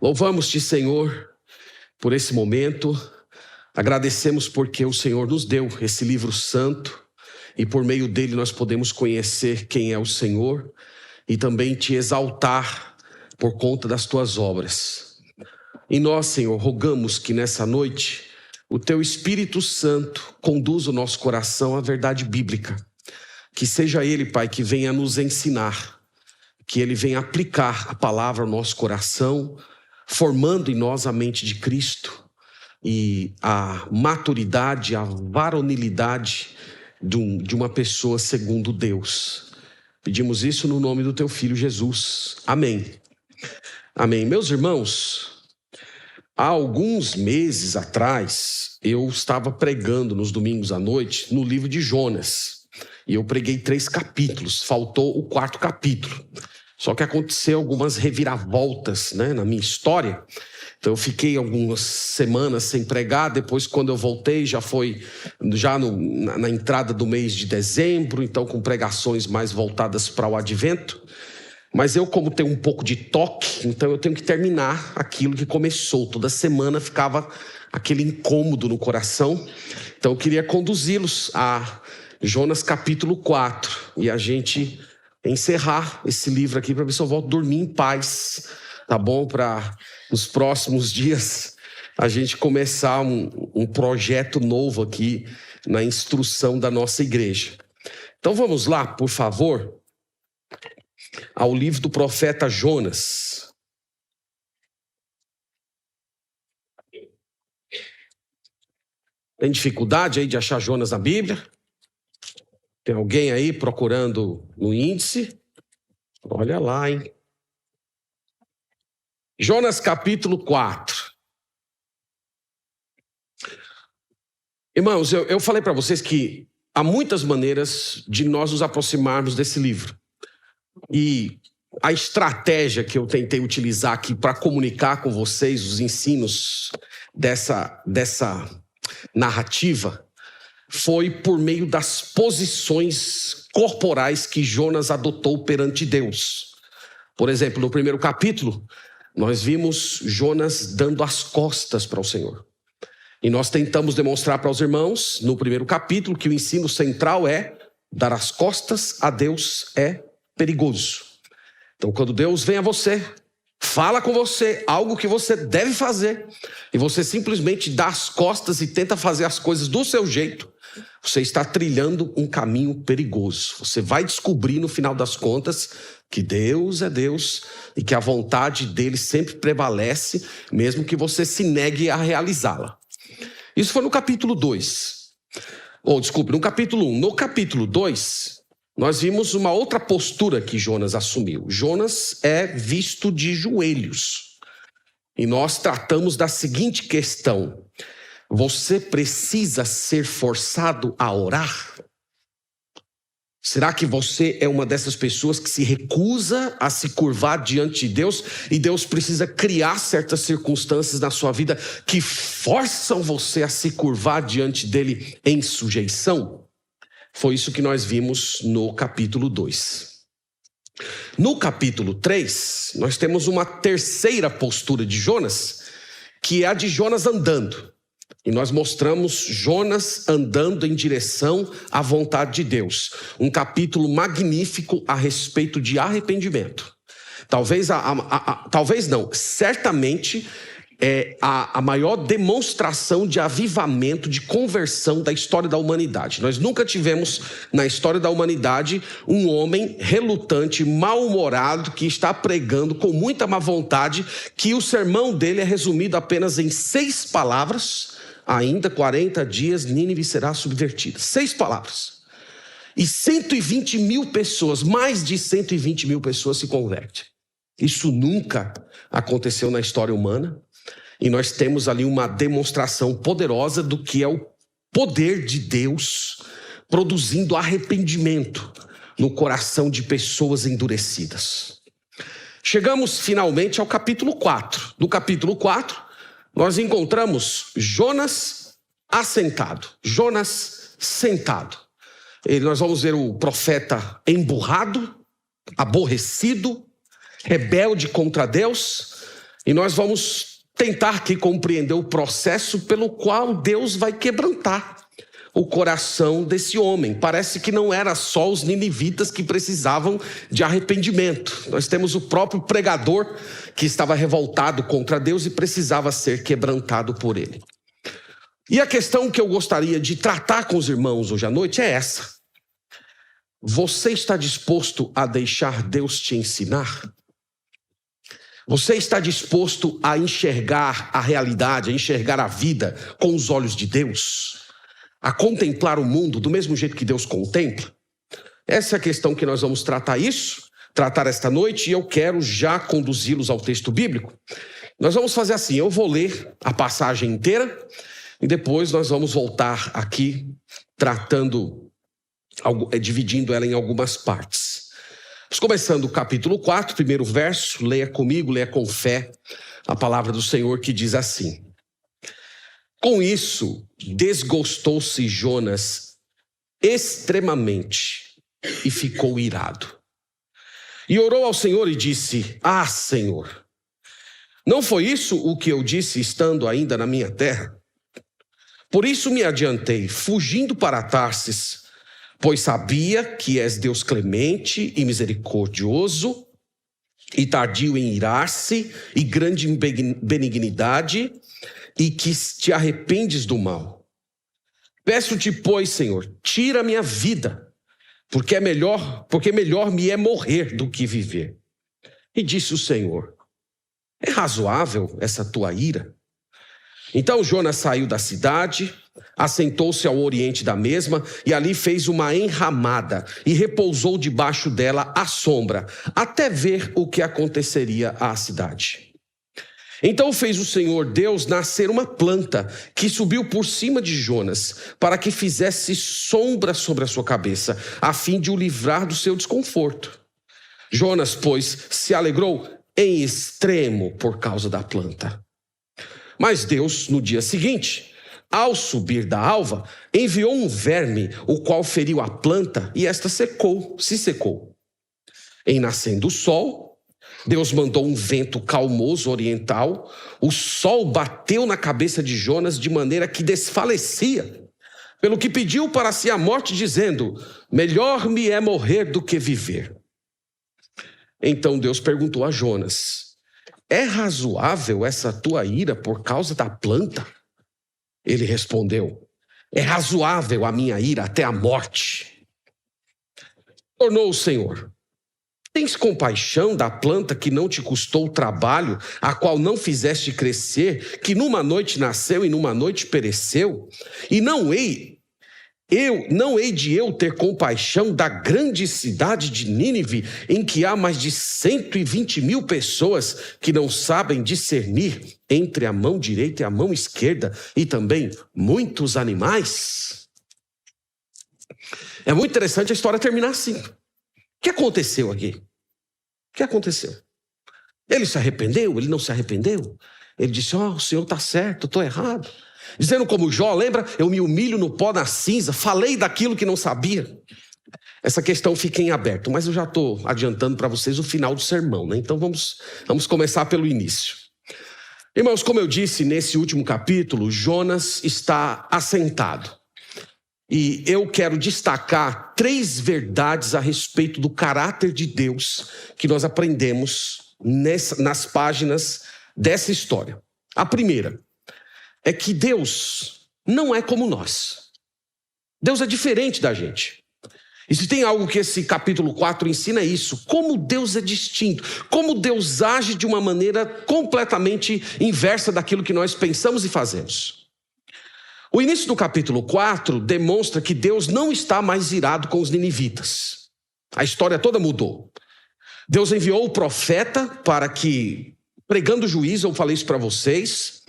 Louvamos-te, Senhor, por esse momento. Agradecemos porque o Senhor nos deu esse livro santo e por meio dele nós podemos conhecer quem é o Senhor e também te exaltar por conta das tuas obras. E nós, Senhor, rogamos que nessa noite o teu Espírito Santo conduza o nosso coração à verdade bíblica. Que seja ele, Pai, que venha nos ensinar, que ele venha aplicar a palavra ao nosso coração, formando em nós a mente de Cristo e a maturidade, a varonilidade de uma pessoa segundo Deus. Pedimos isso no nome do teu Filho Jesus. Amém. Amém. Meus irmãos, há alguns meses atrás, eu estava pregando nos domingos à noite no livro de Jonas. E eu preguei 3 capítulos, faltou o 4º capítulo. Só que aconteceu algumas reviravoltas, na minha história. Então eu fiquei algumas semanas sem pregar. Depois, quando eu voltei, já foi na entrada do mês de dezembro. Então com pregações mais voltadas para o advento. Mas eu, como tenho um pouco de toque, então eu tenho que terminar aquilo que começou. Toda semana ficava aquele incômodo no coração. Então eu queria conduzi-los a Jonas capítulo 4. E a gente encerrar esse livro aqui para ver se eu volto a dormir em paz, tá bom? Para nos próximos dias a gente começar um projeto novo aqui na instrução da nossa igreja. Então vamos lá, por favor, ao livro do profeta Jonas. Tem dificuldade aí de achar Jonas na Bíblia? Tem alguém aí procurando no índice? Olha lá, hein? Jonas capítulo 4. Irmãos, eu falei para vocês que há muitas maneiras de nós nos aproximarmos desse livro. E a estratégia que eu tentei utilizar aqui para comunicar com vocês os ensinos dessa narrativa foi por meio das posições corporais que Jonas adotou perante Deus. Por exemplo, no primeiro capítulo, nós vimos Jonas dando as costas para o Senhor. E nós tentamos demonstrar para os irmãos, no primeiro capítulo, que o ensino central é dar as costas a Deus é perigoso. Então, quando Deus vem a você, fala com você algo que você deve fazer, e você simplesmente dá as costas e tenta fazer as coisas do seu jeito, você está trilhando um caminho perigoso. Você vai descobrir no final das contas que Deus é Deus e que a vontade dele sempre prevalece, mesmo que você se negue a realizá-la. Isso foi no capítulo 2. No capítulo 1. No capítulo 2, nós vimos uma outra postura que Jonas assumiu. Jonas é visto de joelhos. E nós tratamos da seguinte questão: você precisa ser forçado a orar? Será que você é uma dessas pessoas que se recusa a se curvar diante de Deus e Deus precisa criar certas circunstâncias na sua vida que forçam você a se curvar diante dele em sujeição? Foi isso que nós vimos no capítulo 2. No capítulo 3, nós temos uma terceira postura de Jonas, que é a de Jonas andando. E nós mostramos Jonas andando em direção à vontade de Deus. Um capítulo magnífico a respeito de arrependimento. Certamente é a maior demonstração de avivamento, de conversão da história da humanidade. Nós nunca tivemos na história da humanidade um homem relutante, mal-humorado, que está pregando com muita má vontade, que o sermão dele é resumido apenas em 6 palavras. Ainda 40 dias, Nínive será subvertida. 6 palavras. E 120 mil pessoas, mais de 120 mil pessoas se convertem. Isso nunca aconteceu na história humana. E nós temos ali uma demonstração poderosa do que é o poder de Deus produzindo arrependimento no coração de pessoas endurecidas. Chegamos finalmente ao capítulo 4. No capítulo 4, nós encontramos Jonas assentado. Jonas sentado. Nós vamos ver o profeta emburrado, aborrecido, rebelde contra Deus. E nós vamos tentar aqui compreender o processo pelo qual Deus vai quebrantar o coração desse homem. Parece que não era só os ninivitas que precisavam de arrependimento. Nós temos o próprio pregador que estava revoltado contra Deus e precisava ser quebrantado por ele. E a questão que eu gostaria de tratar com os irmãos hoje à noite é essa. Você está disposto a deixar Deus te ensinar? Você está disposto a enxergar a realidade, a enxergar a vida com os olhos de Deus? A contemplar o mundo do mesmo jeito que Deus contempla? Essa é a questão que nós vamos tratar esta noite, e eu quero já conduzi-los ao texto bíblico. Nós vamos fazer assim, eu vou ler a passagem inteira e depois nós vamos voltar aqui dividindo ela em algumas partes. Vamos começando o capítulo 4, primeiro verso, leia comigo, leia com fé a palavra do Senhor que diz assim: Com isso, desgostou-se Jonas extremamente e ficou irado. E orou ao Senhor e disse: Ah, Senhor, não foi isso o que eu disse estando ainda na minha terra? Por isso me adiantei, fugindo para Tarsis, pois sabia que és Deus clemente e misericordioso, e tardio em irar-se, e grande em benignidade, e que te arrependes do mal. Peço-te, pois, Senhor, tira a minha vida, porque melhor me é morrer do que viver. E disse o Senhor: É razoável essa tua ira? Então Jonas saiu da cidade, assentou-se ao oriente da mesma, e ali fez uma enramada, e repousou debaixo dela à sombra, até ver o que aconteceria à cidade. Então fez o Senhor Deus nascer uma planta, que subiu por cima de Jonas, para que fizesse sombra sobre a sua cabeça, a fim de o livrar do seu desconforto. Jonas, pois, se alegrou em extremo por causa da planta. Mas Deus, no dia seguinte, ao subir da alva, enviou um verme, o qual feriu a planta, e esta se secou. Em nascendo o sol, Deus mandou um vento calmoso oriental, o sol bateu na cabeça de Jonas de maneira que desfalecia, pelo que pediu para si a morte, dizendo: Melhor me é morrer do que viver. Então Deus perguntou a Jonas: É razoável essa tua ira por causa da planta? Ele respondeu: É razoável a minha ira até a morte. Tornou o Senhor: Tens compaixão da planta que não te custou trabalho, a qual não fizeste crescer, que numa noite nasceu e numa noite pereceu? E não hei de eu ter compaixão da grande cidade de Nínive, em que há mais de 120.000 pessoas que não sabem discernir entre a mão direita e a mão esquerda, e também muitos animais? É muito interessante a história terminar assim. O que aconteceu aqui? O que aconteceu? Ele se arrependeu? Ele não se arrependeu? Ele disse: o Senhor está certo, eu estou errado. Dizendo como Jó, lembra? Eu me humilho no pó da cinza, falei daquilo que não sabia. Essa questão fica em aberto, mas eu já estou adiantando para vocês o final do sermão, né? Então vamos começar pelo início. Irmãos, como eu disse nesse último capítulo, Jonas está assentado. E eu quero destacar 3 verdades a respeito do caráter de Deus que nós aprendemos nas páginas dessa história. A primeira é que Deus não é como nós. Deus é diferente da gente. E se tem algo que esse capítulo 4 ensina é isso: como Deus é distinto, como Deus age de uma maneira completamente inversa daquilo que nós pensamos e fazemos. O início do capítulo 4 demonstra que Deus não está mais irado com os ninivitas. A história toda mudou. Deus enviou o profeta para que, pregando juízo, eu falei isso para vocês,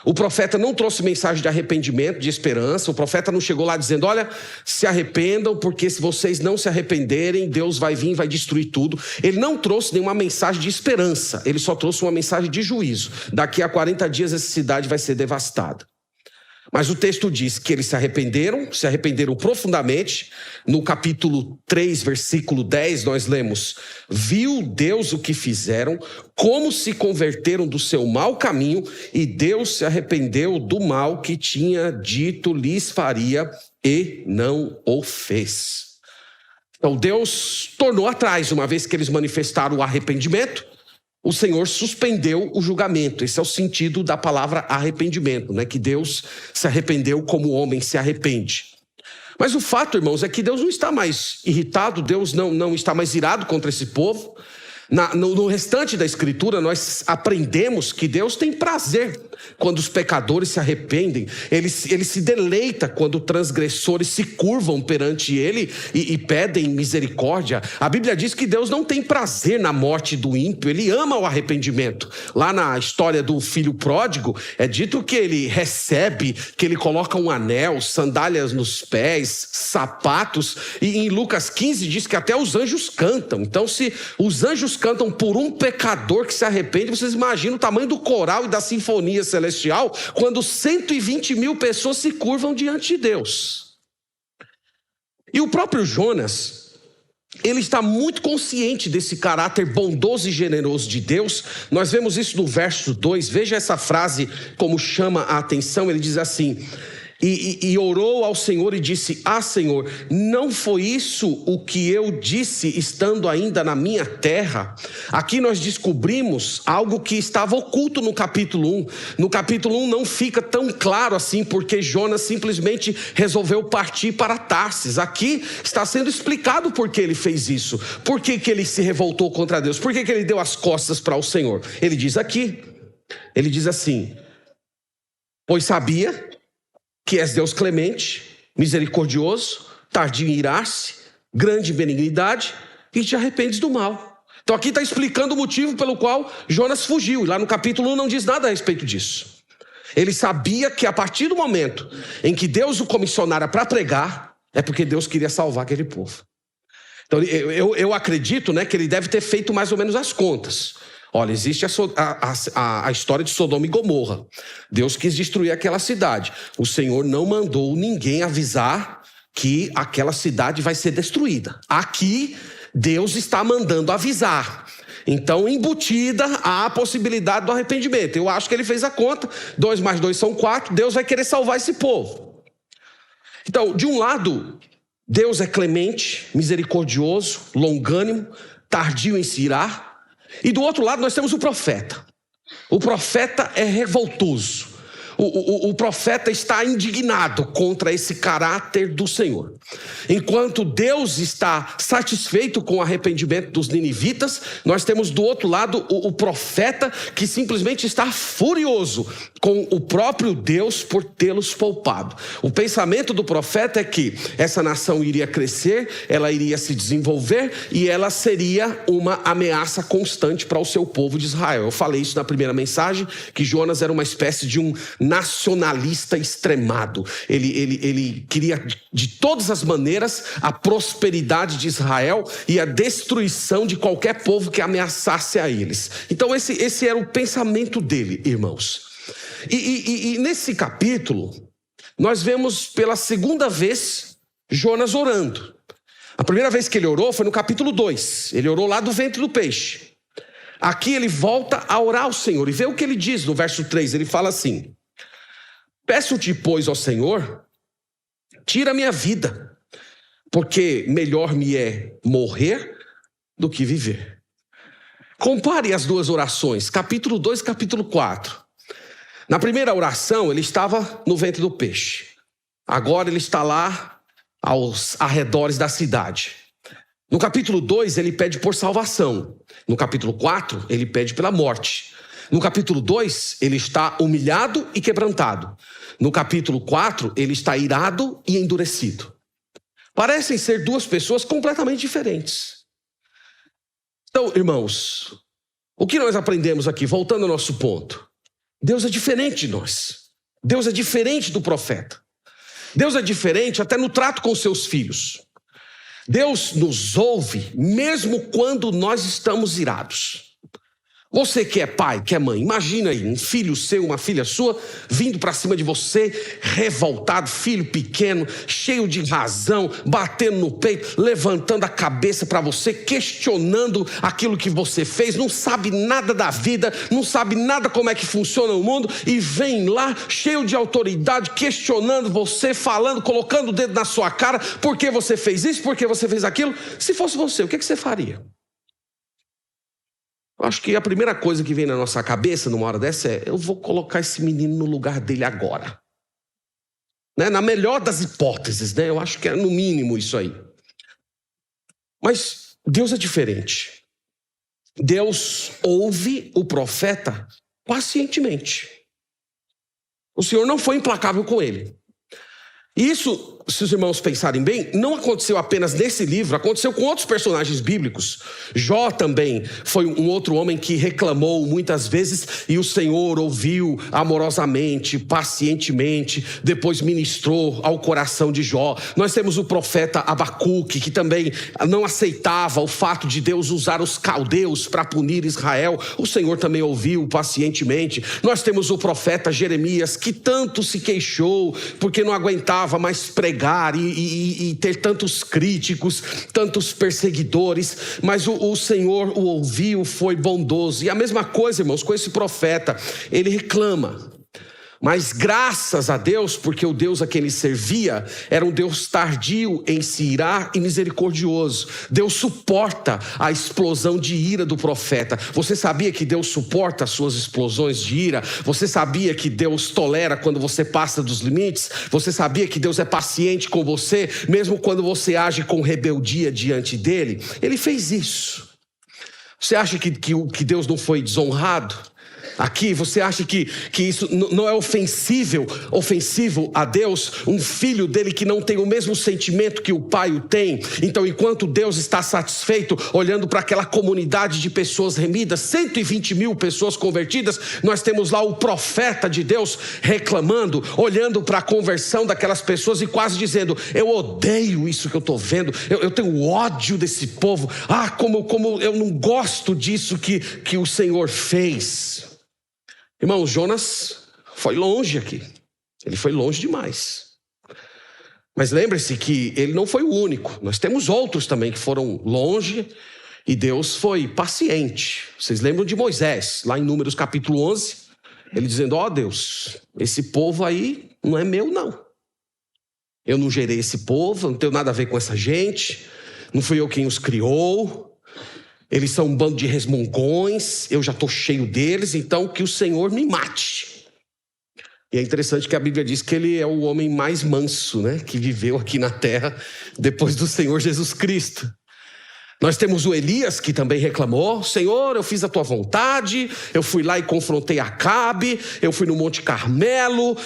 o profeta não trouxe mensagem de arrependimento, de esperança. O profeta não chegou lá dizendo: olha, se arrependam, porque se vocês não se arrependerem, Deus vai vir e vai destruir tudo. Ele não trouxe nenhuma mensagem de esperança, ele só trouxe uma mensagem de juízo. Daqui a 40 dias essa cidade vai ser devastada. Mas o texto diz que eles se arrependeram profundamente. No capítulo 3, versículo 10, nós lemos: viu Deus o que fizeram, como se converteram do seu mau caminho, e Deus se arrependeu do mal que tinha dito lhes faria, e não o fez. Então Deus tornou atrás, uma vez que eles manifestaram o arrependimento. O Senhor suspendeu o julgamento. Esse é o sentido da palavra arrependimento, né? Que Deus se arrependeu como o homem se arrepende. Mas o fato, irmãos, é que Deus não está mais irritado, Deus não está mais irado contra esse povo. No restante da Escritura, nós aprendemos que Deus tem prazer quando os pecadores se arrependem. Ele se deleita quando transgressores se curvam perante Ele e pedem misericórdia. A Bíblia diz que Deus não tem prazer na morte do ímpio, Ele ama o arrependimento. Lá na história do filho pródigo, é dito que ele recebe, que ele coloca um anel, sandálias nos pés, sapatos. E em Lucas 15 diz que até os anjos cantam. Então, se os anjos cantam por um pecador que se arrepende, vocês imaginam o tamanho do coral e da sinfonia celestial quando 120 mil pessoas se curvam diante de Deus. E o próprio Jonas, ele está muito consciente desse caráter bondoso e generoso de Deus. Nós vemos isso no verso 2, veja essa frase como chama a atenção. Ele diz assim: E orou ao Senhor e disse: Senhor, não foi isso o que eu disse estando ainda na minha terra? Aqui nós descobrimos algo que estava oculto no capítulo 1. No capítulo 1 não fica tão claro assim, porque Jonas simplesmente resolveu partir para Tarsis. Aqui está sendo explicado por que ele fez isso. Por que ele se revoltou contra Deus? Por que ele deu as costas para o Senhor? Ele diz assim: pois sabia que és Deus clemente, misericordioso, tardio em irar-se, grande em benignidade, e te arrependes do mal. Então aqui está explicando o motivo pelo qual Jonas fugiu. E lá no capítulo 1 não diz nada a respeito disso. Ele sabia que a partir do momento em que Deus o comissionara para pregar, é porque Deus queria salvar aquele povo. Então eu acredito, né, que ele deve ter feito mais ou menos as contas. Olha, existe a história de Sodoma e Gomorra. Deus quis destruir aquela cidade. O Senhor não mandou ninguém avisar que aquela cidade vai ser destruída. Aqui, Deus está mandando avisar. Então, embutida a possibilidade do arrependimento. Eu acho que ele fez a conta. 2 mais 2 são 4. Deus vai querer salvar esse povo. Então, de um lado, Deus é clemente, misericordioso, longânimo, tardio em se irar. E do outro lado nós temos o profeta. O profeta é revoltoso. O profeta está indignado contra esse caráter do Senhor. Enquanto Deus está satisfeito com o arrependimento dos ninivitas, nós temos do outro lado o profeta que simplesmente está furioso com o próprio Deus por tê-los poupado. O pensamento do profeta é que essa nação iria crescer, ela iria se desenvolver e ela seria uma ameaça constante para o seu povo de Israel. Eu falei isso na primeira mensagem, que Jonas era uma espécie de um nacionalista extremado. Ele queria de todas as maneiras a prosperidade de Israel e a destruição de qualquer povo que ameaçasse a eles. Então esse era o pensamento dele, irmãos. E nesse capítulo nós vemos pela segunda vez Jonas orando. A primeira vez que ele orou foi no capítulo 2. Ele orou lá do ventre do peixe. Aqui ele volta a orar ao Senhor e vê o que ele diz no verso 3. Ele fala assim: peço-te, pois, ao Senhor, tira a minha vida, porque melhor me é morrer do que viver. Compare as duas orações, capítulo 2 e capítulo 4. Na primeira oração, ele estava no ventre do peixe. Agora ele está lá aos arredores da cidade. No capítulo 2, ele pede por salvação. No capítulo 4, ele pede pela morte. No capítulo 2, ele está humilhado e quebrantado. No capítulo 4, ele está irado e endurecido. Parecem ser duas pessoas completamente diferentes. Então, irmãos, o que nós aprendemos aqui, voltando ao nosso ponto? Deus é diferente de nós. Deus é diferente do profeta. Deus é diferente até no trato com seus filhos. Deus nos ouve mesmo quando nós estamos irados. Você que é pai, que é mãe, imagina aí um filho seu, uma filha sua, vindo para cima de você, revoltado, filho pequeno, cheio de razão, batendo no peito, levantando a cabeça para você, questionando aquilo que você fez, não sabe nada da vida, não sabe nada como é que funciona o mundo, e vem lá, cheio de autoridade, questionando você, falando, colocando o dedo na sua cara, por que você fez isso, por que você fez aquilo. Se fosse você, o que você faria? Eu acho que a primeira coisa que vem na nossa cabeça numa hora dessa é: eu vou colocar esse menino no lugar dele agora. Né? Na melhor das hipóteses, né? Eu acho que é no mínimo isso aí. Mas Deus é diferente. Deus ouve o profeta pacientemente. O Senhor não foi implacável com ele. E isso, se os irmãos pensarem bem, não aconteceu apenas nesse livro, aconteceu com outros personagens bíblicos. Jó também foi um outro homem que reclamou muitas vezes e o Senhor ouviu amorosamente, pacientemente, depois ministrou ao coração de Jó. Nós temos o profeta Abacuque, que também não aceitava o fato de Deus usar os caldeus para punir Israel. O Senhor também ouviu pacientemente. Nós temos o profeta Jeremias, que tanto se queixou porque não aguentava mais pregar e ter tantos críticos, tantos perseguidores, mas o Senhor o ouviu, foi bondoso. E a mesma coisa, irmãos, com esse profeta, ele reclama. Mas graças a Deus, porque o Deus a quem ele servia era um Deus tardio em se irar e misericordioso. Deus suporta a explosão de ira do profeta. Você sabia que Deus suporta as suas explosões de ira? Você sabia que Deus tolera quando você passa dos limites? Você sabia que Deus é paciente com você, mesmo quando você age com rebeldia diante dele? Ele fez isso. Você acha que Deus não foi desonrado? Aqui, você acha que isso não é ofensivo a Deus? Um filho dele que não tem o mesmo sentimento que o pai o tem. Então, enquanto Deus está satisfeito olhando para aquela comunidade de pessoas remidas, 120 mil pessoas convertidas, nós temos lá o profeta de Deus reclamando, olhando para a conversão daquelas pessoas e quase dizendo: eu odeio isso que eu estou vendo, eu tenho ódio desse povo, como eu não gosto disso que o Senhor fez. Irmão, Jonas foi longe aqui. Ele foi longe demais. Mas lembre-se que ele não foi o único. Nós temos outros também que foram longe e Deus foi paciente. Vocês lembram de Moisés, lá em Números capítulo 11, ele dizendo: ó Deus, esse povo aí não é meu não. Eu não gerei esse povo, não tenho nada a ver com essa gente, não fui eu quem os criou. Eles são um bando de resmungões, eu já estou cheio deles, então que o Senhor me mate. E é interessante que a Bíblia diz que ele é o homem mais manso, né, que viveu aqui na terra depois do Senhor Jesus Cristo. Nós temos o Elias, que também reclamou: Senhor, eu fiz a tua vontade, eu fui lá e confrontei Acabe, eu fui no Monte Carmelo,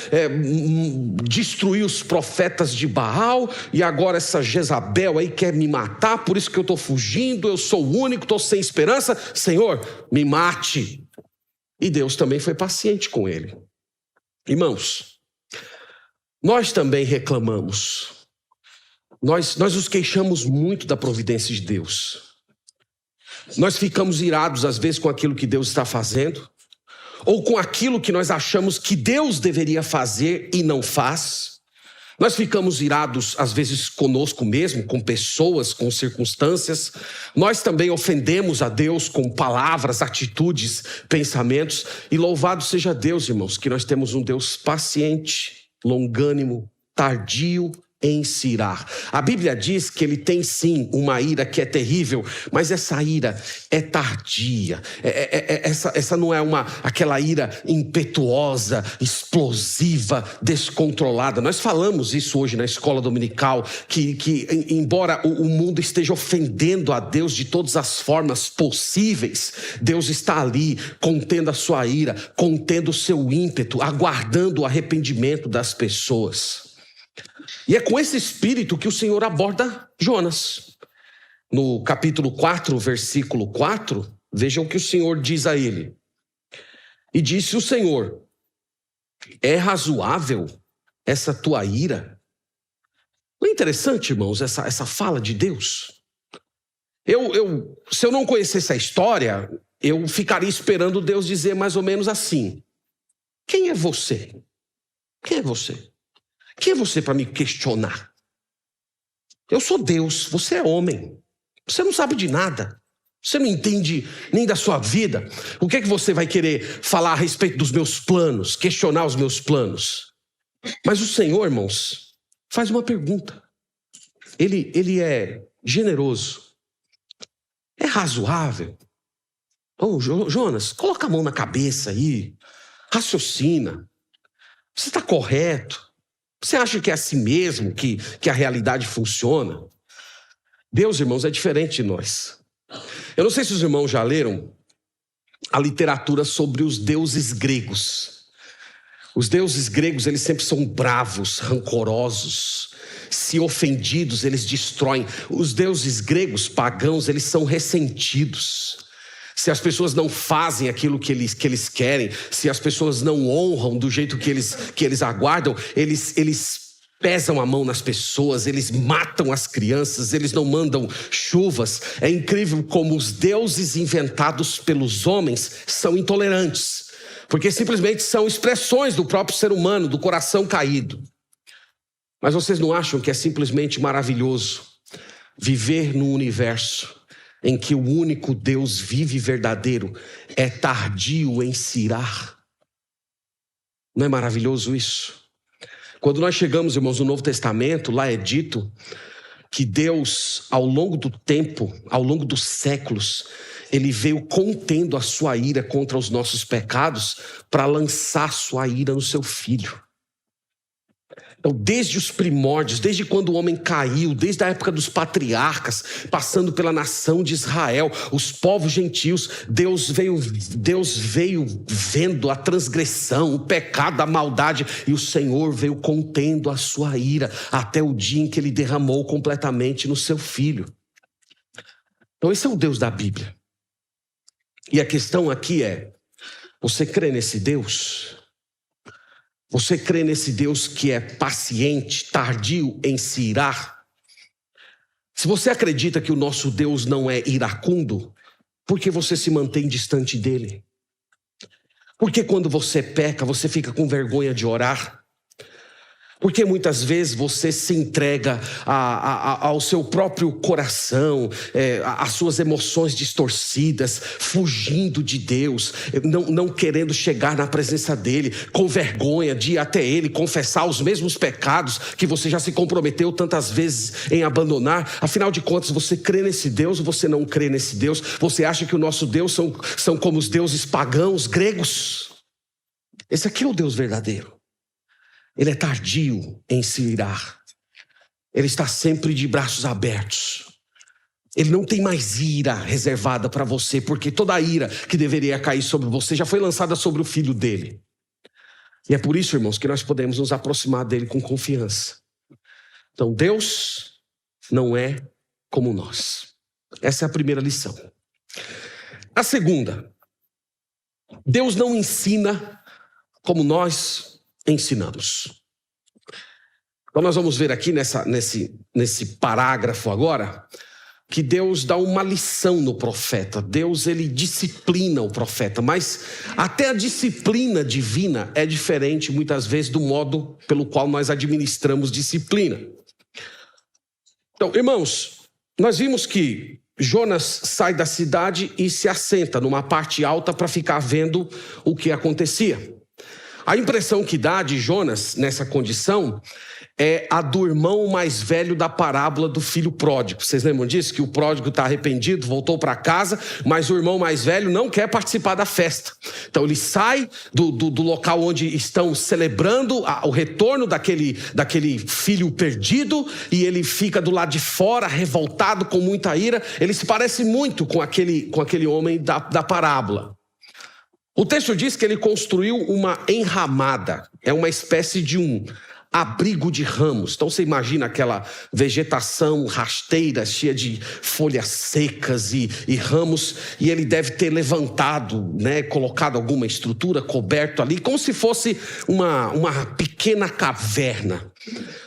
destruí os profetas de Baal, e agora essa Jezabel aí quer me matar, por isso que eu estou fugindo, eu sou o único, estou sem esperança, Senhor, me mate. E Deus também foi paciente com ele. Irmãos, nós também reclamamos. Nós nos queixamos muito da providência de Deus. Nós ficamos irados às vezes com aquilo que Deus está fazendo, ou com aquilo que nós achamos que Deus deveria fazer e não faz. Nós ficamos irados às vezes conosco mesmo, com pessoas, com circunstâncias. Nós também ofendemos a Deus com palavras, atitudes, pensamentos. E louvado seja Deus, irmãos, que nós temos um Deus paciente, longânimo, tardio em se irar. A Bíblia diz que ele tem sim uma ira que é terrível, mas essa ira é tardia. Essa não é aquela ira impetuosa, explosiva, descontrolada. Nós falamos isso hoje na escola dominical, que embora o mundo esteja ofendendo a Deus de todas as formas possíveis, Deus está ali contendo a sua ira, contendo o seu ímpeto, aguardando o arrependimento das pessoas. E é com esse espírito que o Senhor aborda Jonas. No capítulo 4, versículo 4, vejam o que o Senhor diz a ele. E disse o Senhor: é razoável essa tua ira? Não é interessante, irmãos, essa fala de Deus? Se eu não conhecesse a história, eu ficaria esperando Deus dizer mais ou menos assim: quem é você? Quem é você? Quem é você para me questionar? Eu sou Deus, você é homem. Você não sabe de nada. Você não entende nem da sua vida. O que é que você vai querer falar a respeito dos meus planos, questionar os meus planos? Mas o Senhor, irmãos, faz uma pergunta. Ele é generoso. É razoável. Jonas, coloca a mão na cabeça aí. Raciocina. Você está correto? Você acha que é assim mesmo que a realidade funciona? Deus, irmãos, é diferente de nós. Eu não sei se os irmãos já leram a literatura sobre os deuses gregos. Os deuses gregos, eles sempre são bravos, rancorosos. Se ofendidos, eles destroem. Os deuses gregos, pagãos, eles são ressentidos. Se as pessoas não fazem aquilo que eles querem, se as pessoas não honram do jeito que eles aguardam, eles pesam a mão nas pessoas, eles matam as crianças, eles não mandam chuvas. É incrível como os deuses inventados pelos homens são intolerantes, porque simplesmente são expressões do próprio ser humano, do coração caído. Mas vocês não acham que é simplesmente maravilhoso viver num universo em que o único Deus vivo e verdadeiro é tardio em se irar? Não é maravilhoso isso? Quando nós chegamos, irmãos, no Novo Testamento, lá é dito que Deus, ao longo do tempo, ao longo dos séculos, Ele veio contendo a sua ira contra os nossos pecados para lançar sua ira no seu Filho. Então, desde os primórdios, desde quando o homem caiu, desde a época dos patriarcas, passando pela nação de Israel, os povos gentios, Deus veio vendo a transgressão, o pecado, a maldade, e o Senhor veio contendo a sua ira até o dia em que Ele derramou completamente no seu Filho. Então, esse é o Deus da Bíblia. E a questão aqui é: você crê nesse Deus? Você crê nesse Deus que é paciente, tardio em se irar? Se você acredita que o nosso Deus não é iracundo, por que você se mantém distante dele? Por que quando você peca, você fica com vergonha de orar? Porque muitas vezes você se entrega ao seu próprio coração, às suas emoções distorcidas, fugindo de Deus, não querendo chegar na presença dEle, com vergonha de ir até Ele, confessar os mesmos pecados que você já se comprometeu tantas vezes em abandonar. Afinal de contas, você crê nesse Deus ou você não crê nesse Deus? Você acha que o nosso Deus são como os deuses pagãos, gregos? Esse aqui é o Deus verdadeiro. Ele é tardio em se irar. Ele está sempre de braços abertos. Ele não tem mais ira reservada para você, porque toda a ira que deveria cair sobre você já foi lançada sobre o Filho dele. E é por isso, irmãos, que nós podemos nos aproximar dele com confiança. Então, Deus não é como nós. Essa é a primeira lição. A segunda: Deus não ensina como nós ensinamos. Então nós vamos ver aqui nesse parágrafo agora que Deus dá uma lição no profeta. Deus, ele disciplina o profeta, mas até a disciplina divina é diferente muitas vezes do modo pelo qual nós administramos disciplina. Então, irmãos, nós vimos que Jonas sai da cidade e se assenta numa parte alta para ficar vendo o que acontecia. A impressão que dá de Jonas nessa condição é a do irmão mais velho da parábola do filho pródigo. Vocês lembram disso? Que o pródigo está arrependido, voltou para casa, mas o irmão mais velho não quer participar da festa. Então ele sai do local onde estão celebrando o retorno daquele filho perdido, e ele fica do lado de fora, revoltado, com muita ira. Ele se parece muito com aquele homem da parábola. O texto diz que ele construiu uma enramada, é uma espécie de um abrigo de ramos. Então você imagina aquela vegetação rasteira, cheia de folhas secas e ramos, e ele deve ter levantado, colocado alguma estrutura, coberto ali, como se fosse uma pequena caverna.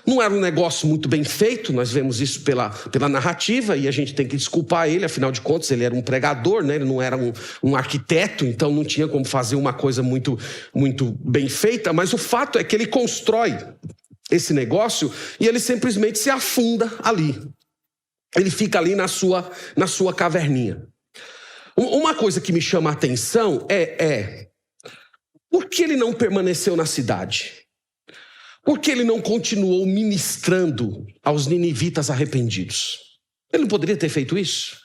Não era um negócio muito bem feito, nós vemos isso pela narrativa, e a gente tem que desculpar ele, afinal de contas, ele era um pregador, né? Ele não era um arquiteto, então não tinha como fazer uma coisa muito, muito bem feita, mas o fato é que ele constrói esse negócio e ele simplesmente se afunda ali. Ele fica ali na sua caverninha. Uma coisa que me chama a atenção é por que ele não permaneceu na cidade? Por que ele não continuou ministrando aos ninivitas arrependidos? Ele não poderia ter feito isso?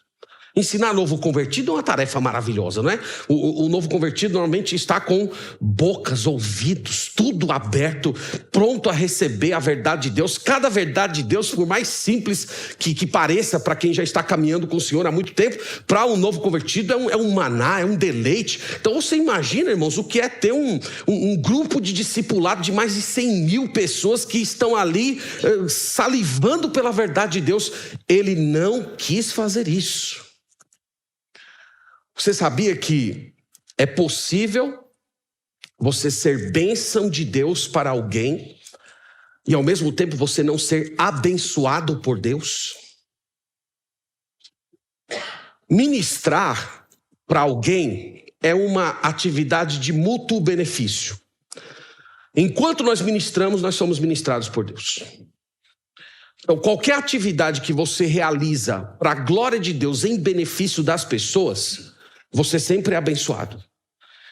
Ensinar novo convertido é uma tarefa maravilhosa, não é? O novo convertido normalmente está com bocas, ouvidos, tudo aberto, pronto a receber a verdade de Deus. Cada verdade de Deus, por mais simples que pareça para quem já está caminhando com o Senhor há muito tempo, para um novo convertido é um maná, é um deleite. Então você imagina, irmãos, o que é ter um grupo de discipulado de mais de 100 mil pessoas que estão ali salivando pela verdade de Deus. Ele não quis fazer isso. Você sabia que é possível você ser bênção de Deus para alguém e ao mesmo tempo você não ser abençoado por Deus? Ministrar para alguém é uma atividade de mútuo benefício. Enquanto nós ministramos, nós somos ministrados por Deus. Então, qualquer atividade que você realiza para a glória de Deus em benefício das pessoas, você sempre é abençoado.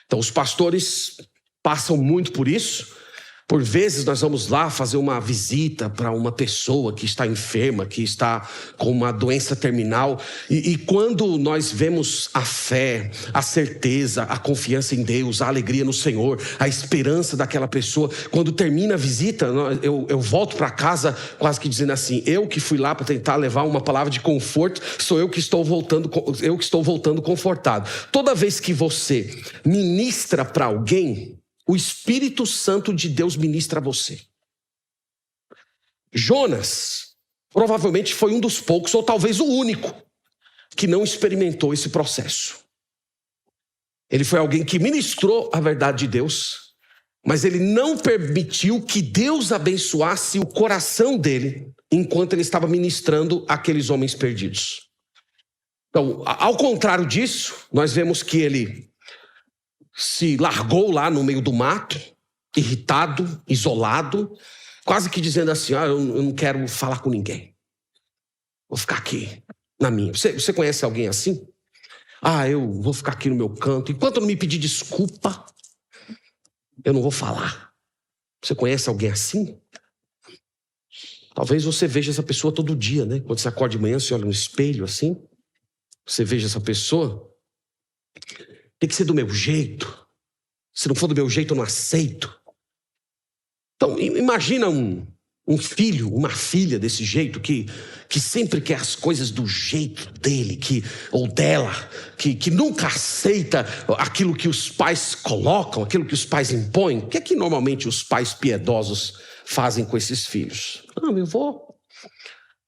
Então os pastores passam muito por isso. Por vezes nós vamos lá fazer uma visita para uma pessoa que está enferma, que está com uma doença terminal. E quando nós vemos a fé, a certeza, a confiança em Deus, a alegria no Senhor, a esperança daquela pessoa, quando termina a visita, eu volto para casa quase que dizendo assim: eu que fui lá para tentar levar uma palavra de conforto, sou eu que estou voltando confortado. Toda vez que você ministra para alguém, o Espírito Santo de Deus ministra a você. Jonas provavelmente foi um dos poucos, ou talvez o único, que não experimentou esse processo. Ele foi alguém que ministrou a verdade de Deus, mas ele não permitiu que Deus abençoasse o coração dele enquanto ele estava ministrando aqueles homens perdidos. Então, ao contrário disso, nós vemos que ele se largou lá no meio do mato, irritado, isolado, quase que dizendo assim: eu não quero falar com ninguém. Vou ficar aqui na minha. Você conhece alguém assim? Eu vou ficar aqui no meu canto. Enquanto eu não me pedir desculpa, eu não vou falar. Você conhece alguém assim? Talvez você veja essa pessoa todo dia, né? Quando você acorda de manhã, você olha no espelho assim, você veja essa pessoa. Tem que ser do meu jeito. Se não for do meu jeito, eu não aceito. Então, imagina um filho, uma filha desse jeito, que sempre quer as coisas do jeito dele, ou dela, que nunca aceita aquilo que os pais colocam, aquilo que os pais impõem. O que é que normalmente os pais piedosos fazem com esses filhos?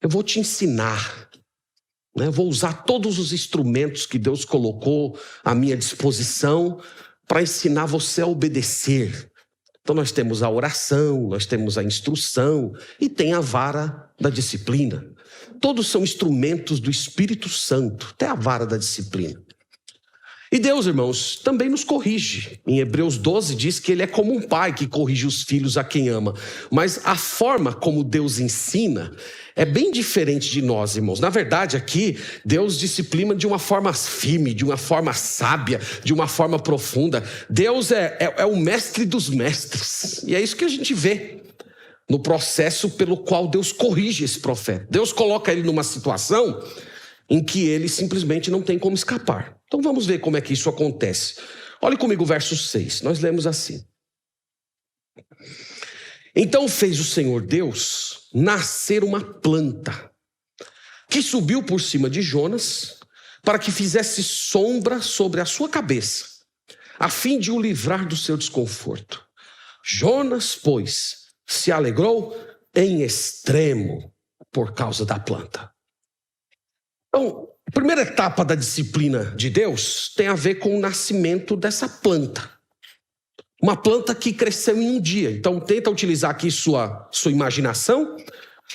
Eu vou te ensinar. Eu vou usar todos os instrumentos que Deus colocou à minha disposição para ensinar você a obedecer. Então nós temos a oração, nós temos a instrução e tem a vara da disciplina. Todos são instrumentos do Espírito Santo, até a vara da disciplina. E Deus, irmãos, também nos corrige. Em Hebreus 12 diz que Ele é como um pai que corrige os filhos a quem ama. Mas a forma como Deus ensina é bem diferente de nós, irmãos. Na verdade, aqui, Deus disciplina de uma forma firme, de uma forma sábia, de uma forma profunda. Deus é o mestre dos mestres. E é isso que a gente vê no processo pelo qual Deus corrige esse profeta. Deus coloca ele numa situação em que ele simplesmente não tem como escapar. Então vamos ver como é que isso acontece. Olhe comigo o verso 6, nós lemos assim: então fez o Senhor Deus nascer uma planta, que subiu por cima de Jonas, para que fizesse sombra sobre a sua cabeça, a fim de o livrar do seu desconforto. Jonas, pois, se alegrou em extremo por causa da planta. Então, a primeira etapa da disciplina de Deus tem a ver com o nascimento dessa planta. Uma planta que cresceu em um dia. Então tenta utilizar aqui sua imaginação.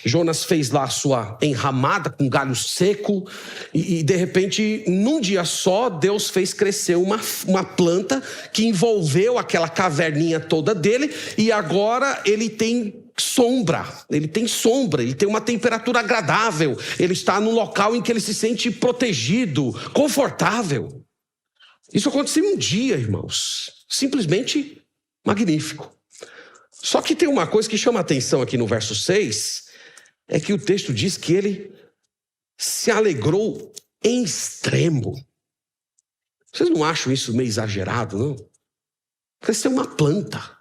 Jonas fez lá a sua enramada com galho seco e de repente, num dia só, Deus fez crescer uma planta que envolveu aquela caverninha toda dele e agora ele tem sombra, ele tem uma temperatura agradável, ele está num local em que ele se sente protegido, confortável. Isso aconteceu em um dia, irmãos, simplesmente magnífico. Só que tem uma coisa que chama a atenção aqui no verso 6, é que o texto diz que ele se alegrou em extremo. Vocês não acham isso meio exagerado, não? Cresceu uma planta.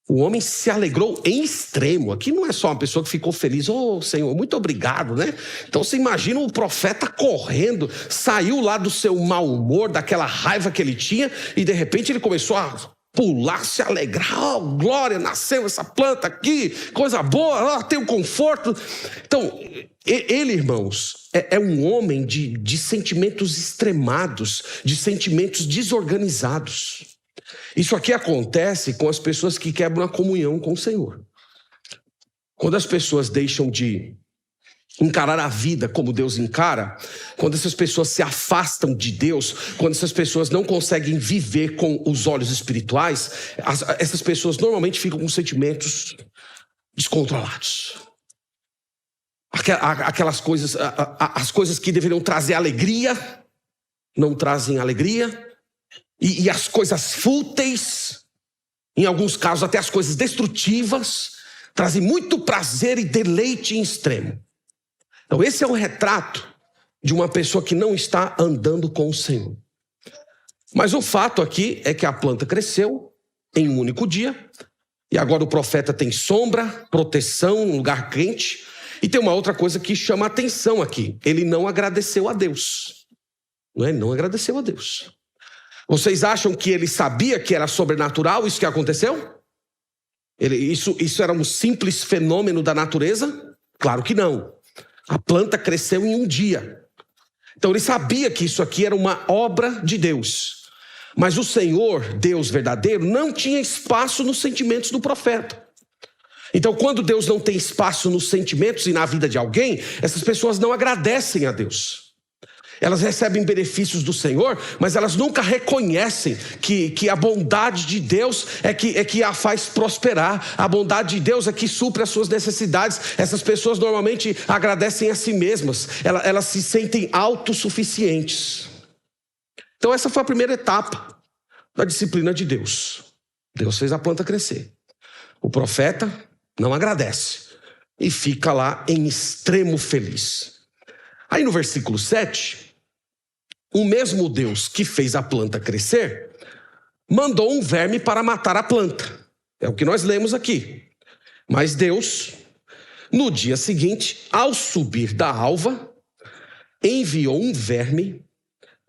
O homem se alegrou em extremo. Aqui não é só uma pessoa que ficou feliz. Oh, Senhor, muito obrigado, né? Então você imagina o profeta correndo, saiu lá do seu mau humor, daquela raiva que ele tinha, e de repente ele começou a pular, se alegrar. Oh, glória, nasceu essa planta aqui, coisa boa, tem um conforto. Então, ele, irmãos, é um homem de sentimentos extremados, de sentimentos desorganizados. Isso aqui acontece com as pessoas que quebram a comunhão com o Senhor. Quando as pessoas deixam de encarar a vida como Deus encara, quando essas pessoas se afastam de Deus, quando essas pessoas não conseguem viver com os olhos espirituais, essas pessoas normalmente ficam com sentimentos descontrolados. Aquelas coisas, as coisas que deveriam trazer alegria, não trazem alegria. E as coisas fúteis, em alguns casos até as coisas destrutivas, trazem muito prazer e deleite em extremo. Então esse é o retrato de uma pessoa que não está andando com o Senhor. Mas o fato aqui é que a planta cresceu em um único dia, e agora o profeta tem sombra, proteção, um lugar quente, e tem uma outra coisa que chama a atenção aqui. Ele não agradeceu a Deus. Não agradeceu a Deus. Vocês acham que ele sabia que era sobrenatural isso que aconteceu? Isso era um simples fenômeno da natureza? Claro que não. A planta cresceu em um dia. Então ele sabia que isso aqui era uma obra de Deus. Mas o Senhor, Deus verdadeiro, não tinha espaço nos sentimentos do profeta. Então quando Deus não tem espaço nos sentimentos e na vida de alguém, essas pessoas não agradecem a Deus. Elas recebem benefícios do Senhor, mas elas nunca reconhecem que a bondade de Deus é que a faz prosperar. A bondade de Deus é que supre as suas necessidades. Essas pessoas normalmente agradecem a si mesmas. Elas se sentem autossuficientes. Então essa foi a primeira etapa da disciplina de Deus. Deus fez a planta crescer. O profeta não agradece e fica lá em extremo feliz. Aí no versículo 7... o mesmo Deus que fez a planta crescer, mandou um verme para matar a planta. É o que nós lemos aqui. Mas Deus, no dia seguinte, ao subir da alva, enviou um verme,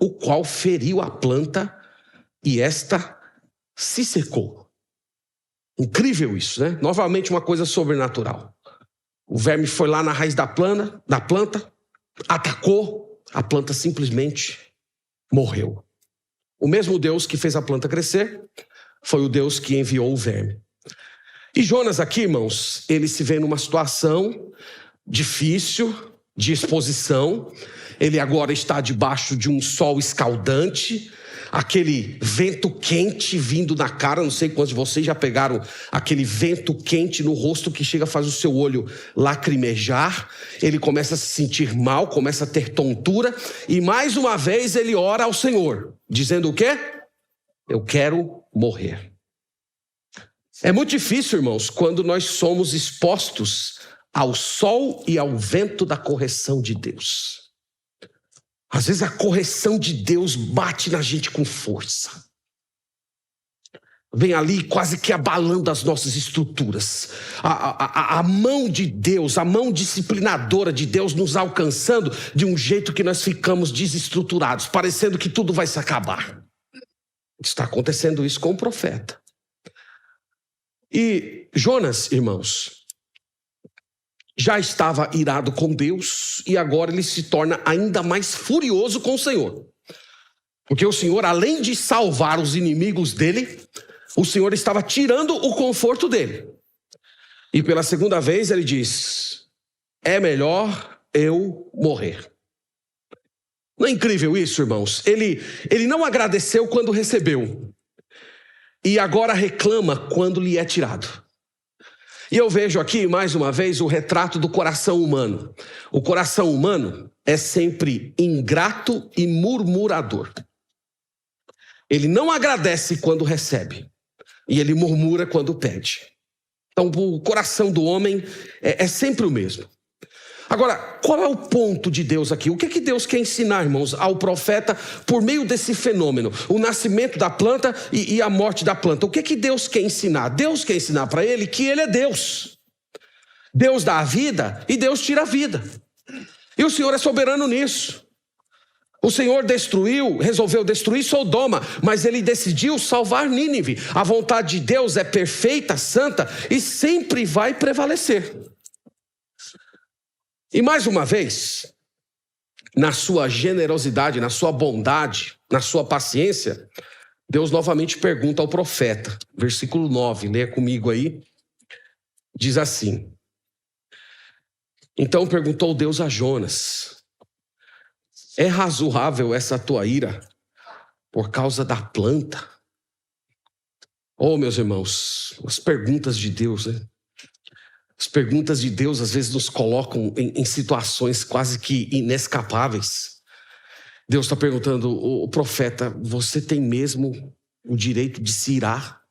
o qual feriu a planta e esta se secou. Incrível isso, né? Novamente uma coisa sobrenatural. O verme foi lá na raiz da planta, atacou, a planta simplesmente morreu. O mesmo Deus que fez a planta crescer foi o Deus que enviou o verme. E Jonas aqui, irmãos, ele se vê numa situação difícil, de exposição. Ele agora está debaixo de um sol escaldante, aquele vento quente vindo na cara. Não sei quantos de vocês já pegaram aquele vento quente no rosto que chega a fazer o seu olho lacrimejar. Ele começa a se sentir mal, começa a ter tontura, e mais uma vez ele ora ao Senhor, dizendo o quê? Eu quero morrer. É muito difícil, irmãos, quando nós somos expostos ao sol e ao vento da correção de Deus. Às vezes a correção de Deus bate na gente com força. Vem ali quase que abalando as nossas estruturas. A mão de Deus, a mão disciplinadora de Deus nos alcançando de um jeito que nós ficamos desestruturados, parecendo que tudo vai se acabar. Está acontecendo isso com o profeta. E Jonas, irmãos, já estava irado com Deus e agora ele se torna ainda mais furioso com o Senhor. Porque o Senhor, além de salvar os inimigos dele, o Senhor estava tirando o conforto dele. E pela segunda vez ele diz: é melhor eu morrer. Não é incrível isso, irmãos? Ele não agradeceu quando recebeu, e agora reclama quando lhe é tirado. E eu vejo aqui, mais uma vez, o retrato do coração humano. O coração humano é sempre ingrato e murmurador. Ele não agradece quando recebe, e ele murmura quando pede. Então, o coração do homem é sempre o mesmo. Agora, qual é o ponto de Deus aqui? O que Deus quer ensinar, irmãos, ao profeta por meio desse fenômeno? O nascimento da planta e a morte da planta. O que Deus quer ensinar? Deus quer ensinar para ele que ele é Deus. Deus dá a vida e Deus tira a vida. E o Senhor é soberano nisso. O Senhor resolveu destruir Sodoma, mas ele decidiu salvar Nínive. A vontade de Deus é perfeita, santa e sempre vai prevalecer. E mais uma vez, na sua generosidade, na sua bondade, na sua paciência, Deus novamente pergunta ao profeta, versículo 9, leia comigo aí, diz assim: então perguntou Deus a Jonas: é razoável essa tua ira por causa da planta? Oh, meus irmãos, as perguntas de Deus, né? As perguntas de Deus às vezes nos colocam em situações quase que inescapáveis. Deus está perguntando: o profeta, você tem mesmo o direito de se irar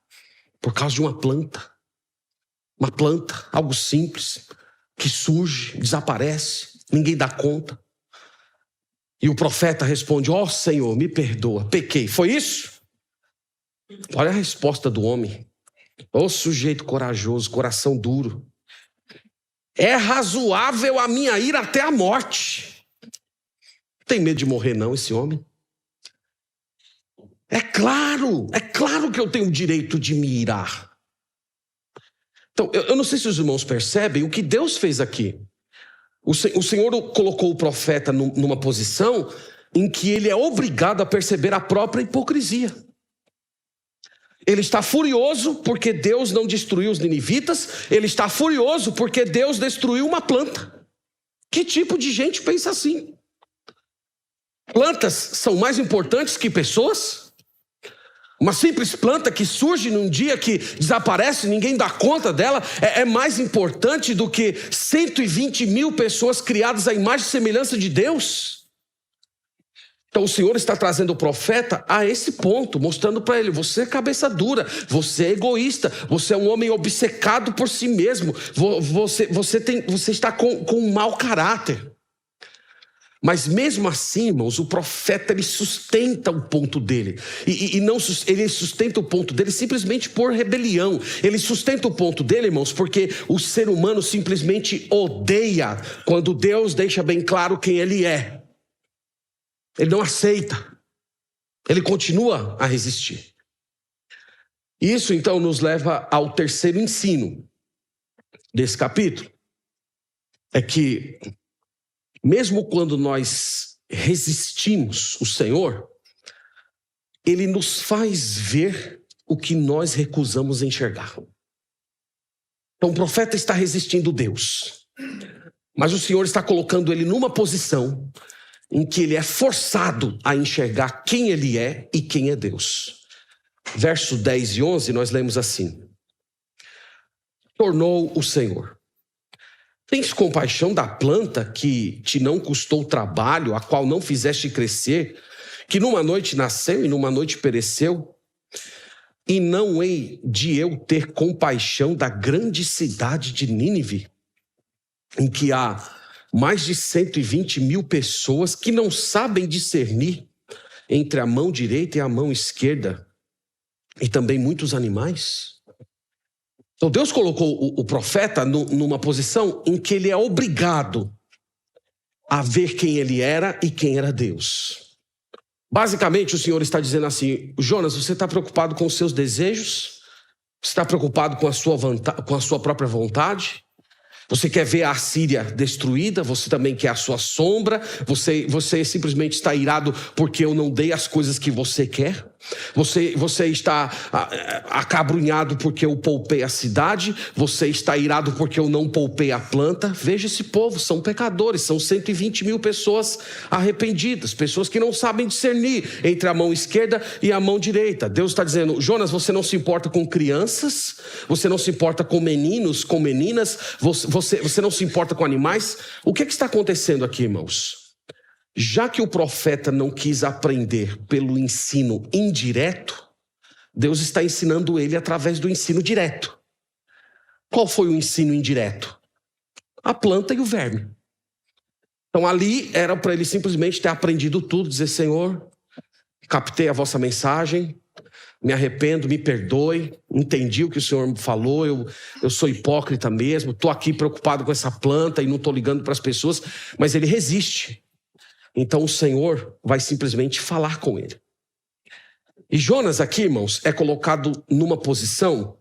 por causa de uma planta? Uma planta, algo simples, que surge, desaparece, ninguém dá conta. E o profeta responde: ó Senhor, me perdoa, pequei. Foi isso? Olha a resposta do homem. Ô sujeito corajoso, coração duro. É razoável a minha ira até a morte. Tem medo de morrer não esse homem? É claro que eu tenho o direito de me irar. Então, eu não sei se os irmãos percebem o que Deus fez aqui. O Senhor colocou o profeta numa posição em que ele é obrigado a perceber a própria hipocrisia. Ele está furioso porque Deus não destruiu os ninivitas. Ele está furioso porque Deus destruiu uma planta. Que tipo de gente pensa assim? Plantas são mais importantes que pessoas? Uma simples planta que surge num dia que desaparece, ninguém dá conta dela, é mais importante do que 120 mil pessoas criadas à imagem e semelhança de Deus? Então o Senhor está trazendo o profeta a esse ponto, mostrando para ele: você é cabeça dura, você é egoísta, você é um homem obcecado por si mesmo, você está com um mau caráter. Mas mesmo assim, irmãos, o profeta ele sustenta o ponto dele. Ele sustenta o ponto dele simplesmente por rebelião. Ele sustenta o ponto dele, irmãos, porque o ser humano simplesmente odeia quando Deus deixa bem claro quem ele é. Ele não aceita. Ele continua a resistir. Isso então nos leva ao terceiro ensino desse capítulo. É que mesmo quando nós resistimos o Senhor, Ele nos faz ver o que nós recusamos enxergar. Então o profeta está resistindo Deus, mas o Senhor está colocando ele numa posição em que ele é forçado a enxergar quem ele é e quem é Deus. Verso 10 e 11 nós lemos assim: tornou o Senhor: tens compaixão da planta que te não custou trabalho, a qual não fizeste crescer, que numa noite nasceu e numa noite pereceu? E não hei de eu ter compaixão da grande cidade de Nínive, em que há mais de 120 mil pessoas que não sabem discernir entre a mão direita e a mão esquerda, e também muitos animais? Então Deus colocou o profeta numa posição em que ele é obrigado a ver quem ele era e quem era Deus. Basicamente o Senhor está dizendo assim: Jonas, você está preocupado com os seus desejos? Você está preocupado com a sua própria vontade? Você quer ver a Assíria destruída? Você também quer a sua sombra? Você simplesmente está irado porque eu não dei as coisas que você quer? Você está acabrunhado porque eu poupei a cidade, você está irado porque eu não poupei a planta. Veja esse povo, são pecadores, são 120 mil pessoas arrependidas, pessoas que não sabem discernir entre a mão esquerda e a mão direita. Deus está dizendo: Jonas, você não se importa com crianças, você não se importa com meninos, com meninas, você não se importa com animais. O que está acontecendo aqui, irmãos? Já que o profeta não quis aprender pelo ensino indireto, Deus está ensinando ele através do ensino direto. Qual foi o ensino indireto? A planta e o verme. Então ali era para ele simplesmente ter aprendido tudo, dizer: Senhor, captei a vossa mensagem, me arrependo, me perdoe, entendi o que o Senhor me falou, eu sou hipócrita mesmo, estou aqui preocupado com essa planta e não estou ligando para as pessoas, mas ele resiste. Então o Senhor vai simplesmente falar com ele. E Jonas aqui, irmãos, é colocado numa posição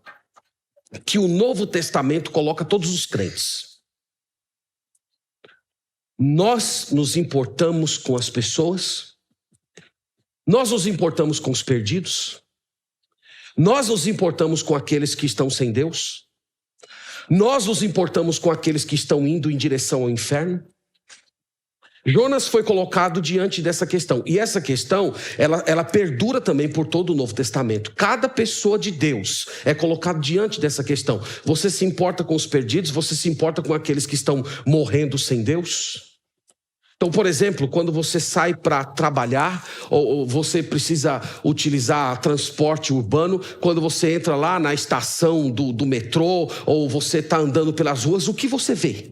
que o Novo Testamento coloca todos os crentes. Nós nos importamos com as pessoas, nós nos importamos com os perdidos, nós nos importamos com aqueles que estão sem Deus, nós nos importamos com aqueles que estão indo em direção ao inferno. Jonas foi colocado diante dessa questão. E essa questão, ela perdura também por todo o Novo Testamento. Cada pessoa de Deus é colocado diante dessa questão. Você se importa com os perdidos? Você se importa com aqueles que estão morrendo sem Deus? Então, por exemplo, quando você sai para trabalhar, ou você precisa utilizar transporte urbano, quando você entra lá na estação do metrô, ou você está andando pelas ruas, o que você vê?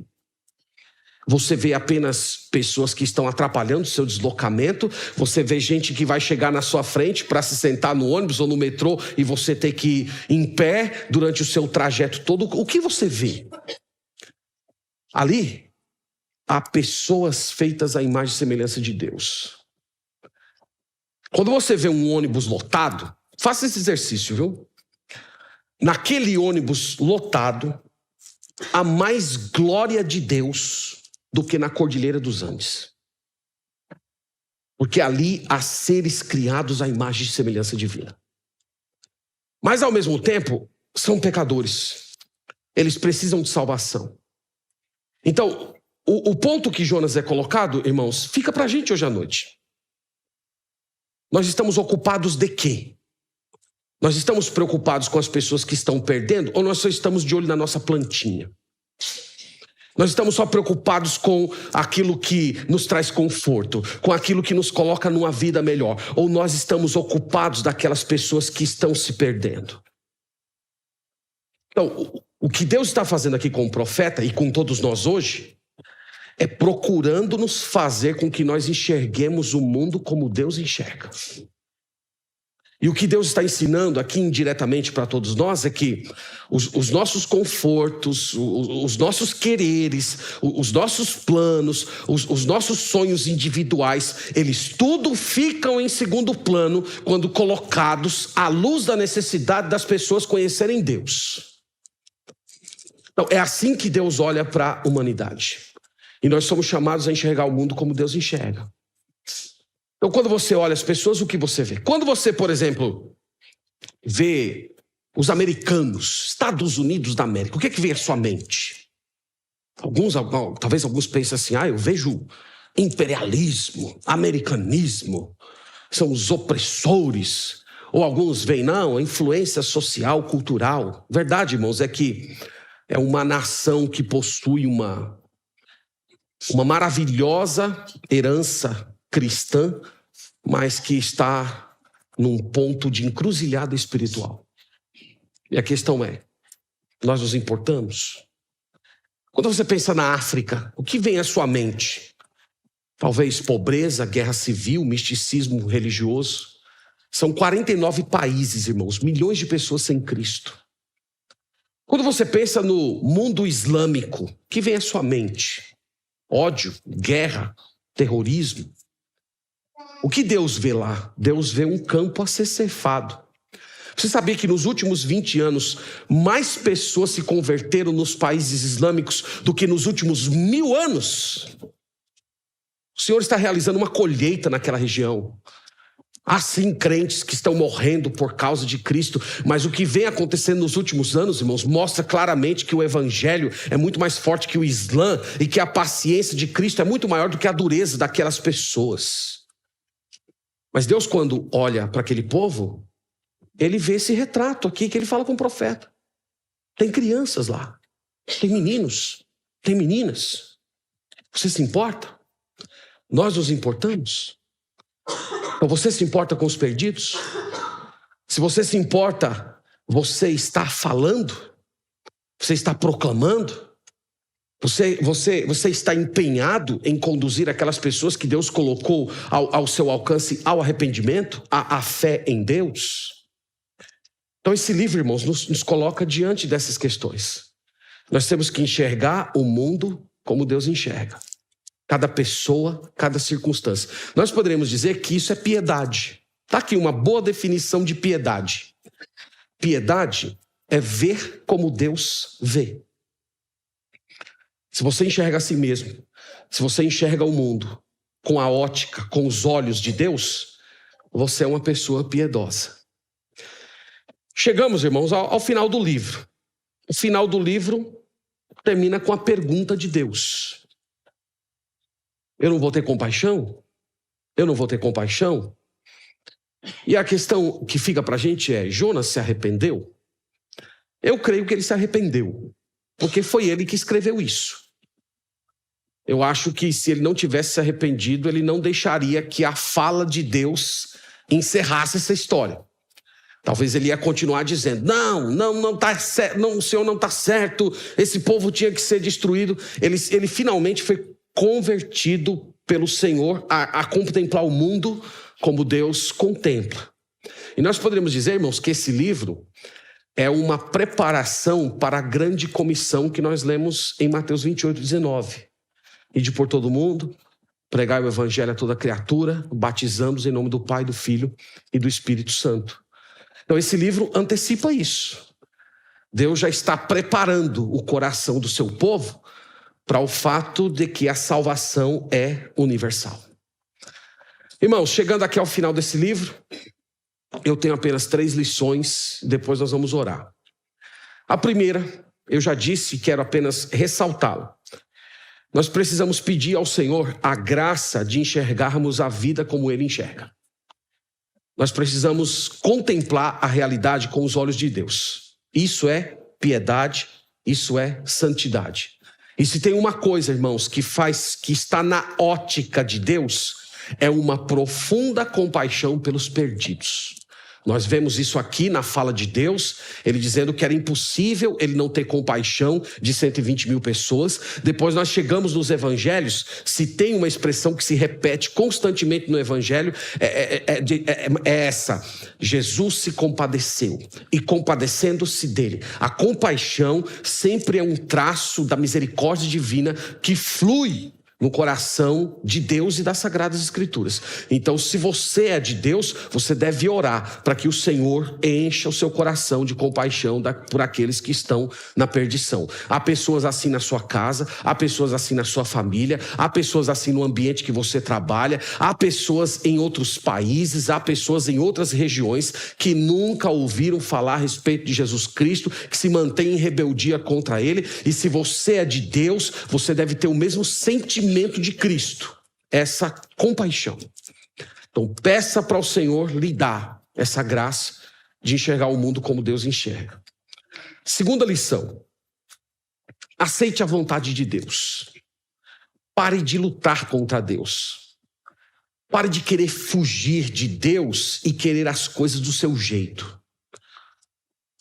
Você vê apenas pessoas que estão atrapalhando o seu deslocamento. Você vê gente que vai chegar na sua frente para se sentar no ônibus ou no metrô e você ter que ir em pé durante o seu trajeto todo. O que você vê? Ali há pessoas feitas à imagem e semelhança de Deus. Quando você vê um ônibus lotado, faça esse exercício, viu? Naquele ônibus lotado, há mais glória de Deus do que na Cordilheira dos Andes. Porque ali há seres criados à imagem e semelhança divina. Mas ao mesmo tempo, são pecadores. Eles precisam de salvação. Então, o ponto que Jonas é colocado, irmãos, fica pra gente hoje à noite. Nós estamos ocupados de quê? Nós estamos preocupados com as pessoas que estão perdendo, ou nós só estamos de olho na nossa plantinha? Nós estamos só preocupados com aquilo que nos traz conforto, com aquilo que nos coloca numa vida melhor, ou nós estamos ocupados daquelas pessoas que estão se perdendo? Então, o que Deus está fazendo aqui com o profeta e com todos nós hoje é procurando nos fazer com que nós enxerguemos o mundo como Deus enxerga. E o que Deus está ensinando aqui indiretamente para todos nós é que os nossos confortos, os nossos quereres, os nossos planos, os nossos sonhos individuais, eles tudo ficam em segundo plano quando colocados à luz da necessidade das pessoas conhecerem Deus. Então, é assim que Deus olha para a humanidade. E nós somos chamados a enxergar o mundo como Deus enxerga. Então, quando você olha as pessoas, o que você vê? Quando você, por exemplo, vê os americanos, Estados Unidos da América, o que é que vem à sua mente? Talvez alguns pensem assim: eu vejo imperialismo, americanismo, são os opressores. Ou alguns veem, não, a influência social, cultural. Verdade, irmãos, é que é uma nação que possui uma maravilhosa herança cristã, mas que está num ponto de encruzilhada espiritual. E a questão é, nós nos importamos? Quando você pensa na África, o que vem à sua mente? Talvez pobreza, guerra civil, misticismo religioso. São 49 países, irmãos, milhões de pessoas sem Cristo. Quando você pensa no mundo islâmico, o que vem à sua mente? Ódio, guerra, terrorismo. O que Deus vê lá? Deus vê um campo a ser ceifado. Você sabia que nos últimos 20 anos, mais pessoas se converteram nos países islâmicos do que nos últimos 1000 anos? O Senhor está realizando uma colheita naquela região. Há sim crentes que estão morrendo por causa de Cristo, mas o que vem acontecendo nos últimos anos, irmãos, mostra claramente que o evangelho é muito mais forte que o Islã e que a paciência de Cristo é muito maior do que a dureza daquelas pessoas. Mas Deus, quando olha para aquele povo, ele vê esse retrato aqui que ele fala com o profeta. Tem crianças lá, tem meninos, tem meninas. Você se importa? Nós nos importamos? Então você se importa com os perdidos? Se você se importa, você está falando? Você está proclamando? Você está empenhado em conduzir aquelas pessoas que Deus colocou ao seu alcance, ao arrependimento, à fé em Deus? Então esse livro, irmãos, nos coloca diante dessas questões. Nós temos que enxergar o mundo como Deus enxerga. Cada pessoa, cada circunstância. Nós poderíamos dizer que isso é piedade. Está aqui uma boa definição de piedade. Piedade é ver como Deus vê. Se você enxerga a si mesmo, se você enxerga o mundo com a ótica, com os olhos de Deus, você é uma pessoa piedosa. Chegamos, irmãos, ao final do livro. O final do livro termina com a pergunta de Deus. Eu não vou ter compaixão? Eu não vou ter compaixão? E a questão que fica para a gente é, Jonas se arrependeu? Eu creio que ele se arrependeu, porque foi ele que escreveu isso. Eu acho que se ele não tivesse se arrependido, ele não deixaria que a fala de Deus encerrasse essa história. Talvez ele ia continuar dizendo, não tá certo, não, o Senhor não está certo, esse povo tinha que ser destruído. Ele finalmente foi convertido pelo Senhor a contemplar o mundo como Deus contempla. E nós poderíamos dizer, irmãos, que esse livro é uma preparação para a grande comissão que nós lemos em Mateus 28, 19. Ide por todo mundo, pregai o evangelho a toda criatura, batizando-os em nome do Pai, do Filho e do Espírito Santo. Então esse livro antecipa isso. Deus já está preparando o coração do seu povo para o fato de que a salvação é universal. Irmãos, chegando aqui ao final desse livro, eu tenho apenas 3 lições, depois nós vamos orar. A primeira, eu já disse, quero apenas ressaltá-la. Nós precisamos pedir ao Senhor a graça de enxergarmos a vida como Ele enxerga. Nós precisamos contemplar a realidade com os olhos de Deus. Isso é piedade, isso é santidade. E se tem uma coisa, irmãos, que está na ótica de Deus, é uma profunda compaixão pelos perdidos. Nós vemos isso aqui na fala de Deus, ele dizendo que era impossível ele não ter compaixão de 120 mil pessoas. Depois nós chegamos nos evangelhos, se tem uma expressão que se repete constantemente no evangelho, é essa: Jesus se compadeceu, e compadecendo-se dele. A compaixão sempre é um traço da misericórdia divina que flui no coração de Deus e das Sagradas Escrituras. Então, se você é de Deus, você deve orar para que o Senhor encha o seu coração de compaixão por aqueles que estão na perdição. Há pessoas assim na sua casa, há pessoas assim na sua família, há pessoas assim no ambiente que você trabalha, há pessoas em outros países, há pessoas em outras regiões que nunca ouviram falar a respeito de Jesus Cristo, que se mantêm em rebeldia contra Ele. E se você é de Deus, você deve ter o mesmo sentimento de Cristo, essa compaixão. Então peça para o Senhor lhe dar essa graça de enxergar o mundo como Deus enxerga. Segunda lição: aceite a vontade de Deus. Pare de lutar contra Deus. Pare de querer fugir de Deus e querer as coisas do seu jeito.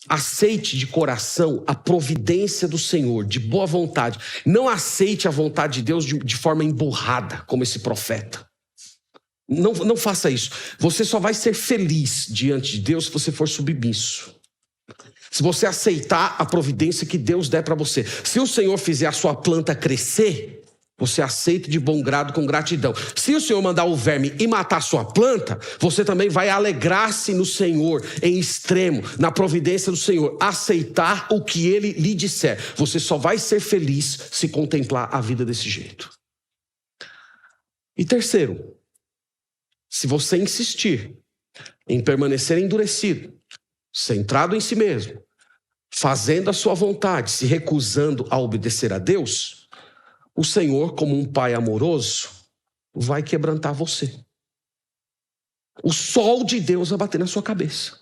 Aceite de coração a providência do Senhor, de boa vontade. Não aceite a vontade de Deus de forma emburrada, como esse profeta. Não faça isso. Você só vai ser feliz diante de Deus se você for submisso. Se você aceitar a providência que Deus der para você. Se o Senhor fizer a sua planta crescer, você aceita de bom grado, com gratidão. Se o Senhor mandar o verme e matar a sua planta, você também vai alegrar-se no Senhor, em extremo, na providência do Senhor. Aceitar o que Ele lhe disser. Você só vai ser feliz se contemplar a vida desse jeito. E terceiro, se você insistir em permanecer endurecido, centrado em si mesmo, fazendo a sua vontade, se recusando a obedecer a Deus, o Senhor, como um pai amoroso, vai quebrantar você. O sol de Deus vai bater na sua cabeça.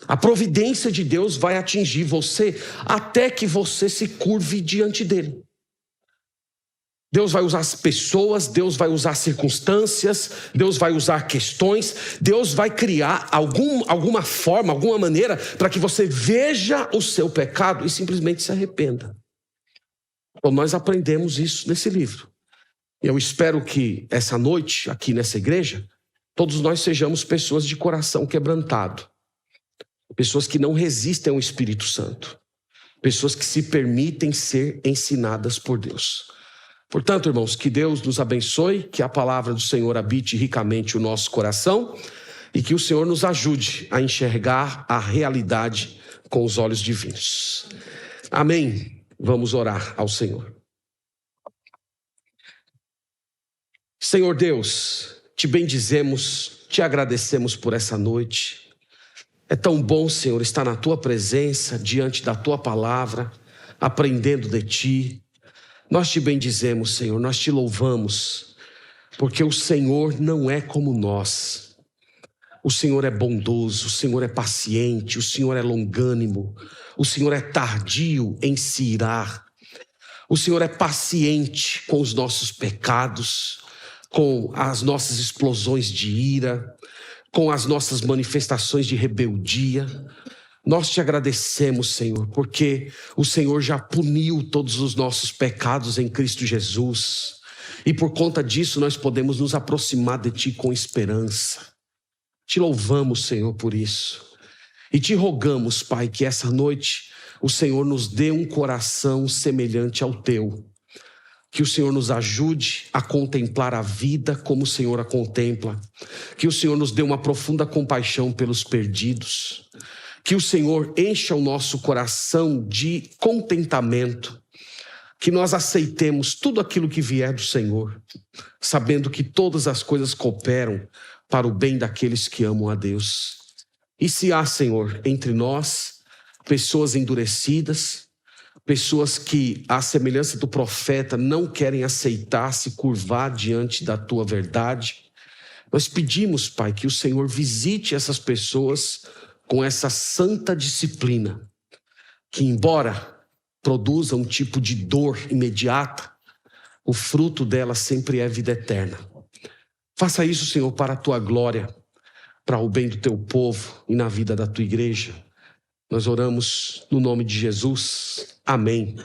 A providência de Deus vai atingir você até que você se curve diante dele. Deus vai usar as pessoas, Deus vai usar circunstâncias, Deus vai usar questões, Deus vai criar alguma forma, alguma maneira para que você veja o seu pecado e simplesmente se arrependa. Então nós aprendemos isso nesse livro. Eu espero que essa noite, aqui nessa igreja, todos nós sejamos pessoas de coração quebrantado. Pessoas que não resistem ao Espírito Santo. Pessoas que se permitem ser ensinadas por Deus. Portanto, irmãos, que Deus nos abençoe, que a palavra do Senhor habite ricamente o nosso coração e que o Senhor nos ajude a enxergar a realidade com os olhos divinos. Amém. Vamos orar ao Senhor. Senhor Deus, te bendizemos, te agradecemos por essa noite. É tão bom, Senhor, estar na tua presença, diante da tua palavra, aprendendo de ti. Nós te bendizemos, Senhor, nós te louvamos, porque o Senhor não é como nós. O Senhor é bondoso, o Senhor é paciente, o Senhor é longânimo, o Senhor é tardio em se irar. O Senhor é paciente com os nossos pecados, com as nossas explosões de ira, com as nossas manifestações de rebeldia. Nós te agradecemos, Senhor, porque o Senhor já puniu todos os nossos pecados em Cristo Jesus. E por conta disso nós podemos nos aproximar de ti com esperança. Te louvamos, Senhor, por isso. E te rogamos, Pai, que essa noite o Senhor nos dê um coração semelhante ao teu. Que o Senhor nos ajude a contemplar a vida como o Senhor a contempla. Que o Senhor nos dê uma profunda compaixão pelos perdidos. Que o Senhor encha o nosso coração de contentamento. Que nós aceitemos tudo aquilo que vier do Senhor, sabendo que todas as coisas cooperam para o bem daqueles que amam a Deus. E se há, Senhor, entre nós, pessoas endurecidas, pessoas que, à semelhança do profeta, não querem aceitar, se curvar diante da tua verdade, nós pedimos, Pai, que o Senhor visite essas pessoas com essa santa disciplina, que embora produza um tipo de dor imediata, o fruto dela sempre é vida eterna. Faça isso, Senhor, para a tua glória, para o bem do teu povo e na vida da tua igreja. Nós oramos no nome de Jesus. Amém.